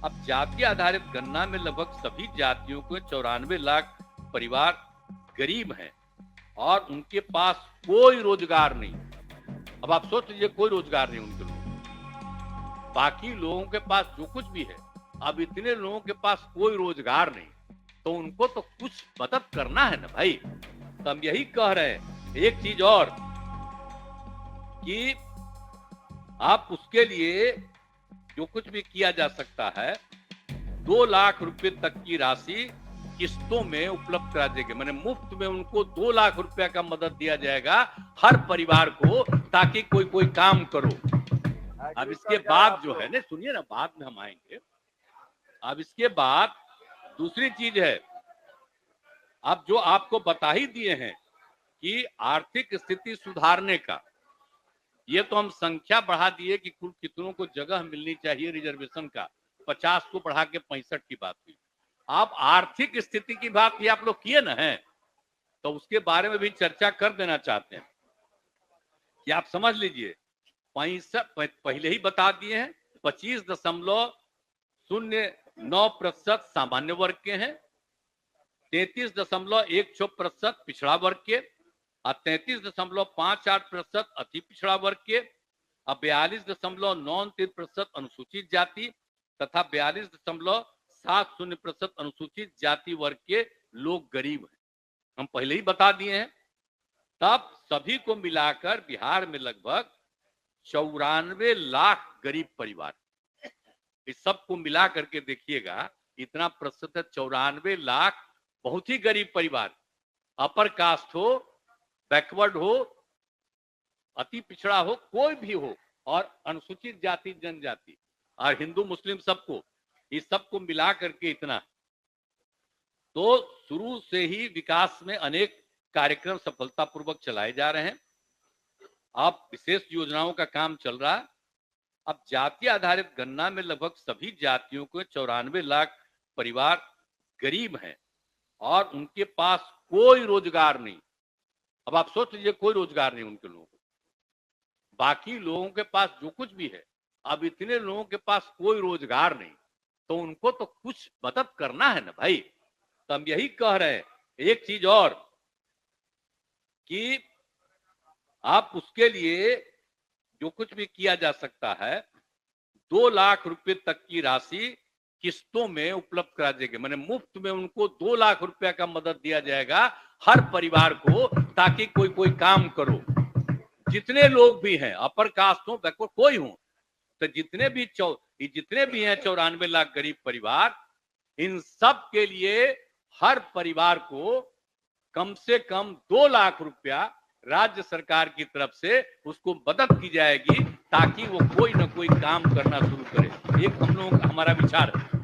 अब जाति आधारित गणना में लगभग सभी जातियों के 94 लाख परिवार गरीब हैं और उनके पास कोई रोजगार नहीं। अब आप सोच लीजिए, कोई रोजगार नहीं उनके लोगों, बाकी लोगों के पास जो कुछ भी है, अब इतने लोगों के पास कोई रोजगार नहीं, तो उनको तो कुछ मदद करना है ना भाई। तो हम यही कह रहे हैं। एक चीज और कि आप उसके लिए जो कुछ भी किया जा सकता है, 2 लाख रुपए तक की राशि किस्तों में उपलब्ध करा देंगे, मैंने मुफ्त में उनको 2 लाख रुपया का मदद दिया जाएगा हर परिवार को, ताकि कोई काम करो। अब इसके बाद जो है ना, सुनिए ना, बाद में हम आएंगे। अब इसके बाद दूसरी चीज है, अब जो आपको बता ही दिए हैं कि आर्थिक स्थिति सुधारने का, ये तो हम संख्या बढ़ा दिए कि कुल कितनों को जगह मिलनी चाहिए रिजर्वेशन का, 50 को बढ़ा के 65 की बात हुई। आप आर्थिक स्थिति की बात भी आप लोग किए ना है, तो उसके बारे में भी चर्चा कर देना चाहते हैं कि आप समझ लीजिए, 65 पहले ही बता दिए हैं, 25.09% सामान्य वर्ग के हैं, 33.16% पिछड़ा वर्ग के, और 33.58% अति पिछड़ा वर्ग के, और 42.93% अनुसूचित जाति तथा 42.70% अनुसूचित जाति वर्ग के लोग गरीब हैं। हम पहले ही बता दिए हैं। तब सभी को मिलाकर बिहार में लगभग 94 लाख गरीब परिवार, इस सबको मिला करके देखिएगा, इतना प्रतिशत है, 94 लाख बहुत ही गरीब परिवार, अपर कास्ट हो, बैकवर्ड हो, अति पिछड़ा हो, कोई भी हो, और अनुसूचित जाति जनजाति और हिंदू मुस्लिम सबको, इस सबको मिला करके इतना। तो शुरू से ही विकास में अनेक कार्यक्रम सफलतापूर्वक चलाए जा रहे हैं। अब विशेष योजनाओं का काम चल रहा है। अब जाति आधारित गणना में लगभग सभी जातियों के 94 लाख परिवार गरीब हैं और उनके पास कोई रोजगार नहीं। अब आप सोच लीजिए, कोई रोजगार नहीं उनके लोगों को, बाकी लोगों के पास जो कुछ भी है, अब इतने लोगों के पास कोई रोजगार नहीं, तो उनको तो कुछ मदद करना है ना भाई। तो हम यही कह रहे हैं। एक चीज और कि आप उसके लिए जो कुछ भी किया जा सकता है, 2 लाख रुपए तक की राशि किस्तों में उपलब्ध करा देंगे, मैंने मुफ्त में उनको 2 लाख रुपया का मदद दिया जाएगा हर परिवार को, ताकि कोई काम करो। जितने लोग भी हैं, अपर कास्ट हो, बैकवर्ड कोई हो, तो जितने भी हैं 94 लाख गरीब परिवार, इन सब के लिए हर परिवार को कम से कम 2 लाख रुपया राज्य सरकार की तरफ से उसको मदद की जाएगी, ताकि वो कोई ना कोई काम करना शुरू करे। एक हम लोगों का हमारा विचार है।